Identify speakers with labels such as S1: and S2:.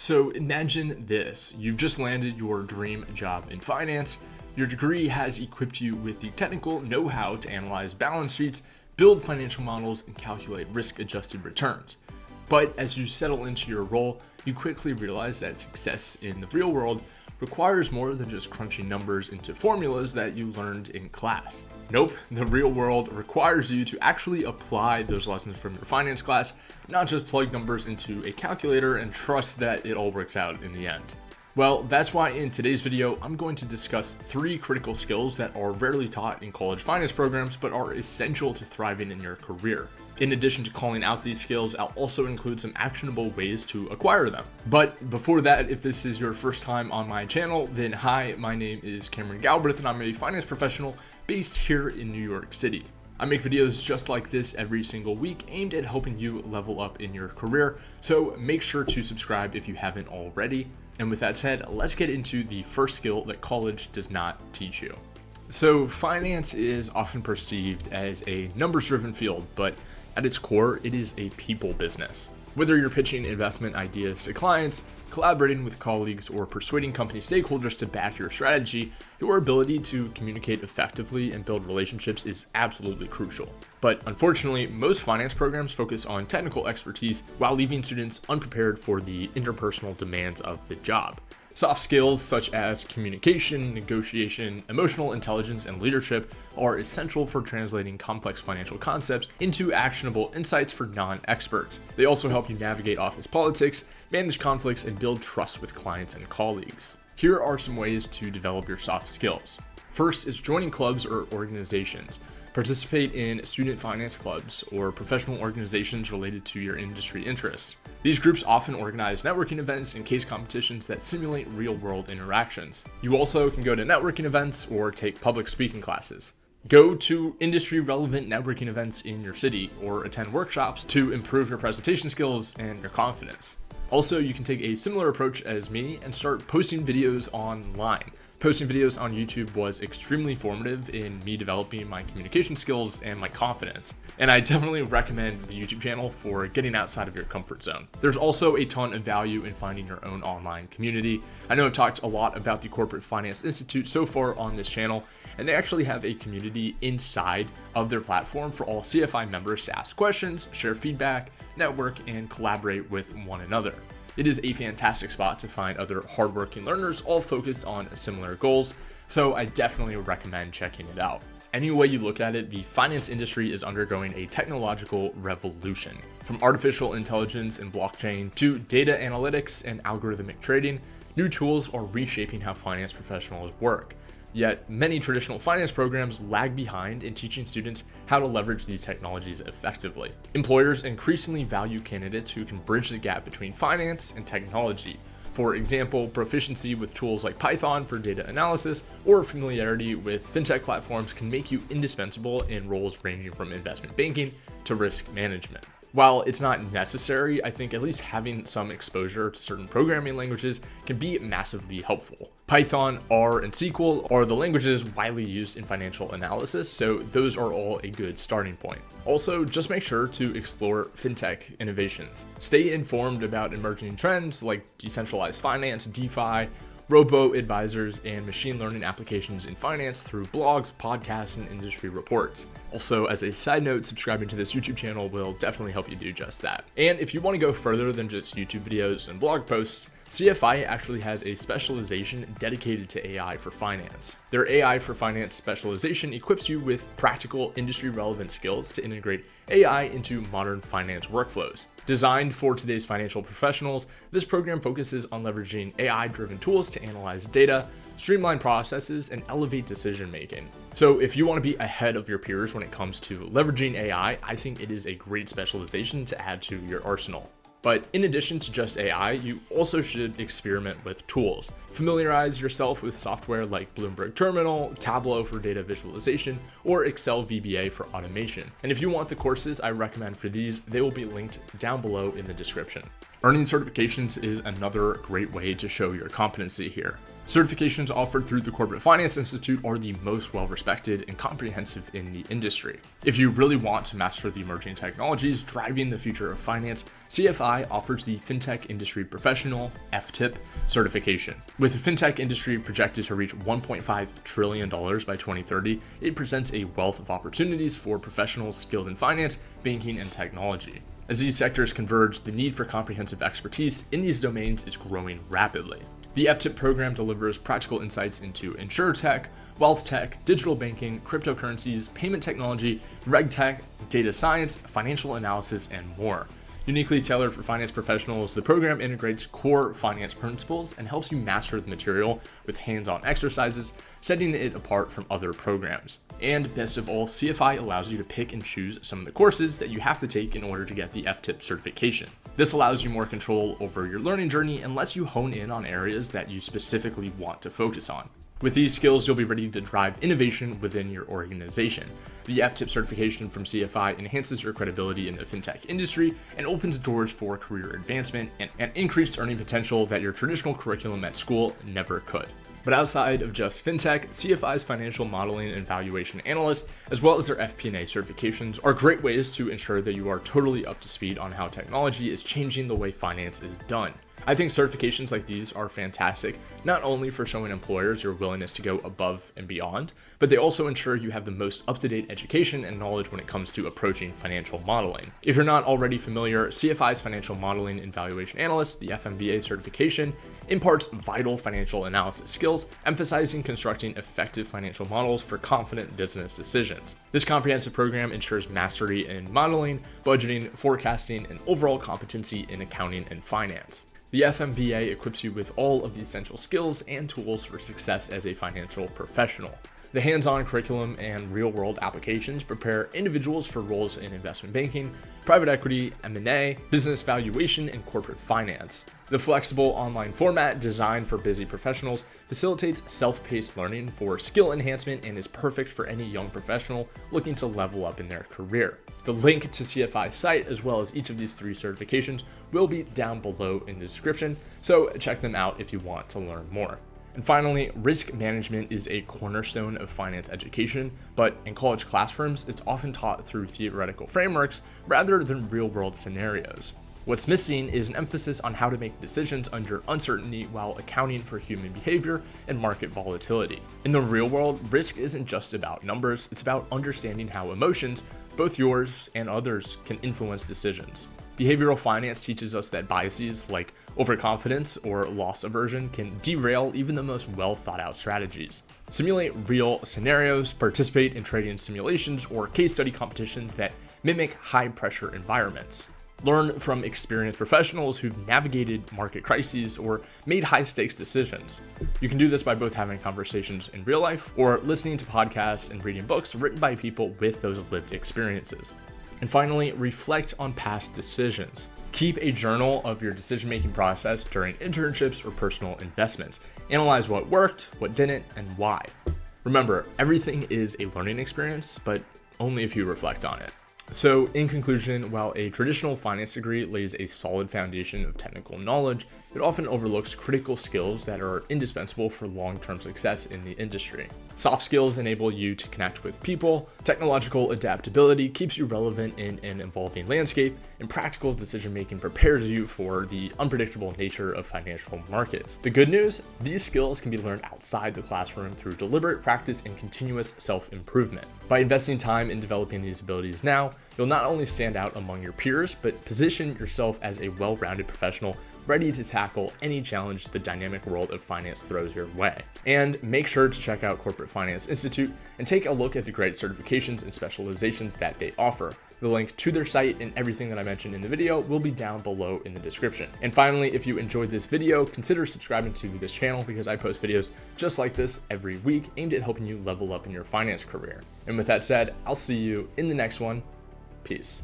S1: So imagine this, you've just landed your dream job in finance. Your degree has equipped you with the technical know-how to analyze balance sheets, build financial models, and calculate risk-adjusted returns. But as you settle into your role, you quickly realize that success in the real world requires more than just crunching numbers into formulas that you learned in class. Nope, the real world requires you to actually apply those lessons from your finance class, not just plug numbers into a calculator and trust that it all works out in the end. Well, that's why in today's video, I'm going to discuss 3 critical skills that are rarely taught in college finance programs, but are essential to thriving in your career. In addition to calling out these skills, I'll also include some actionable ways to acquire them. But before that, if this is your first time on my channel, then hi, my name is Cameron Galbraith and I'm a finance professional based here in New York City. I make videos just like this every single week aimed at helping you level up in your career, so make sure to subscribe if you haven't already. And with that said, let's get into the first skill that college does not teach you. So finance is often perceived as a numbers-driven field, but at its core, it is a people business. Whether you're pitching investment ideas to clients, collaborating with colleagues, or persuading company stakeholders to back your strategy, your ability to communicate effectively and build relationships is absolutely crucial. But unfortunately, most finance programs focus on technical expertise while leaving students unprepared for the interpersonal demands of the job. Soft skills such as communication, negotiation, emotional intelligence, and leadership are essential for translating complex financial concepts into actionable insights for non-experts. They also help you navigate office politics, manage conflicts, and build trust with clients and colleagues. Here are some ways to develop your soft skills. First is joining clubs or organizations. Participate in student finance clubs or professional organizations related to your industry interests. These groups often organize networking events and case competitions that simulate real-world interactions. You also can go to networking events or take public speaking classes. Go to industry-relevant networking events in your city or attend workshops to improve your presentation skills and your confidence. Also, you can take a similar approach as me and start posting videos online. Posting videos on YouTube was extremely formative in me developing my communication skills and my confidence, and I definitely recommend the YouTube channel for getting outside of your comfort zone. There's also a ton of value in finding your own online community. I know I've talked a lot about the Corporate Finance Institute so far on this channel, and they actually have a community inside of their platform for all CFI members to ask questions, share feedback, network, and collaborate with one another. It is a fantastic spot to find other hardworking learners all focused on similar goals, so I definitely recommend checking it out. Any way you look at it, the finance industry is undergoing a technological revolution. From artificial intelligence and blockchain to data analytics and algorithmic trading, new tools are reshaping how finance professionals work. Yet, many traditional finance programs lag behind in teaching students how to leverage these technologies effectively. Employers increasingly value candidates who can bridge the gap between finance and technology. For example, proficiency with tools like Python for data analysis or familiarity with fintech platforms can make you indispensable in roles ranging from investment banking to risk management. While it's not necessary, I think at least having some exposure to certain programming languages can be massively helpful. Python, R, and SQL are the languages widely used in financial analysis, so those are all a good starting point. Also, just make sure to explore fintech innovations. Stay informed about emerging trends like decentralized finance, DeFi, robo-advisors, and machine learning applications in finance through blogs, podcasts, and industry reports. Also, as a side note, subscribing to this YouTube channel will definitely help you do just that. And if you want to go further than just YouTube videos and blog posts, CFI actually has a specialization dedicated to AI for finance. Their AI for finance specialization equips you with practical industry-relevant skills to integrate AI into modern finance workflows. Designed for today's financial professionals, this program focuses on leveraging AI-driven tools to analyze data, streamline processes, and elevate decision-making. So if you want to be ahead of your peers when it comes to leveraging AI, I think it is a great specialization to add to your arsenal. But in addition to just AI, you also should experiment with tools. Familiarize yourself with software like Bloomberg Terminal, Tableau for data visualization, or Excel VBA for automation. And if you want the courses I recommend for these, they will be linked down below in the description. Earning certifications is another great way to show your competency here. Certifications offered through the Corporate Finance Institute are the most well-respected and comprehensive in the industry. If you really want to master the emerging technologies driving the future of finance, CFI offers the Fintech Industry Professional (FTIP) certification. With the fintech industry projected to reach $1.5 trillion by 2030, it presents a wealth of opportunities for professionals skilled in finance, banking, and technology. As these sectors converge, the need for comprehensive expertise in these domains is growing rapidly. The FTIP program delivers practical insights into insurtech, wealth tech, digital banking, cryptocurrencies, payment technology, reg tech, data science, financial analysis, and more. Uniquely tailored for finance professionals, the program integrates core finance principles and helps you master the material with hands-on exercises, setting it apart from other programs. And best of all, CFI allows you to pick and choose some of the courses that you have to take in order to get the FTIP certification. This allows you more control over your learning journey and lets you hone in on areas that you specifically want to focus on. With these skills, you'll be ready to drive innovation within your organization. The FTIP certification from CFI enhances your credibility in the fintech industry and opens doors for career advancement and increased earning potential that your traditional curriculum at school never could. But outside of just fintech, CFI's financial modeling and valuation analyst, as well as their FP&A certifications, are great ways to ensure that you are totally up to speed on how technology is changing the way finance is done. I think certifications like these are fantastic, not only for showing employers your willingness to go above and beyond, but they also ensure you have the most up-to-date education and knowledge when it comes to approaching financial modeling. If you're not already familiar, CFI's Financial Modeling and Valuation Analyst, the FMVA certification, imparts vital financial analysis skills, emphasizing constructing effective financial models for confident business decisions. This comprehensive program ensures mastery in modeling, budgeting, forecasting, and overall competency in accounting and finance. The FMVA equips you with all of the essential skills and tools for success as a financial professional. The hands-on curriculum and real-world applications prepare individuals for roles in investment banking, private equity, M&A, business valuation, and corporate finance. The flexible online format designed for busy professionals facilitates self-paced learning for skill enhancement and is perfect for any young professional looking to level up in their career. The link to CFI's site, as well as each of these 3 certifications, will be down below in the description, so check them out if you want to learn more. And finally, risk management is a cornerstone of finance education, but in college classrooms, it's often taught through theoretical frameworks rather than real-world scenarios. What's missing is an emphasis on how to make decisions under uncertainty while accounting for human behavior and market volatility. In the real world, risk isn't just about numbers, it's about understanding how emotions, both yours and others, can influence decisions. Behavioral finance teaches us that biases like overconfidence or loss aversion can derail even the most well thought out strategies. Simulate real scenarios, participate in trading simulations or case study competitions that mimic high pressure environments. Learn from experienced professionals who've navigated market crises or made high-stakes decisions. You can do this by both having conversations in real life or listening to podcasts and reading books written by people with those lived experiences. And finally, reflect on past decisions. Keep a journal of your decision-making process during internships or personal investments. Analyze what worked, what didn't, and why. Remember, everything is a learning experience, but only if you reflect on it. So in conclusion, while a traditional finance degree lays a solid foundation of technical knowledge, it often overlooks critical skills that are indispensable for long-term success in the industry. Soft skills enable you to connect with people, technological adaptability keeps you relevant in an evolving landscape, and practical decision-making prepares you for the unpredictable nature of financial markets. The good news, these skills can be learned outside the classroom through deliberate practice and continuous self-improvement. By investing time in developing these abilities now, you'll not only stand out among your peers, but position yourself as a well-rounded professional ready to tackle any challenge the dynamic world of finance throws your way. And make sure to check out Corporate Finance Institute and take a look at the great certifications and specializations that they offer. The link to their site and everything that I mentioned in the video will be down below in the description. And finally, if you enjoyed this video, consider subscribing to this channel because I post videos just like this every week aimed at helping you level up in your finance career. And with that said, I'll see you in the next one. Peace.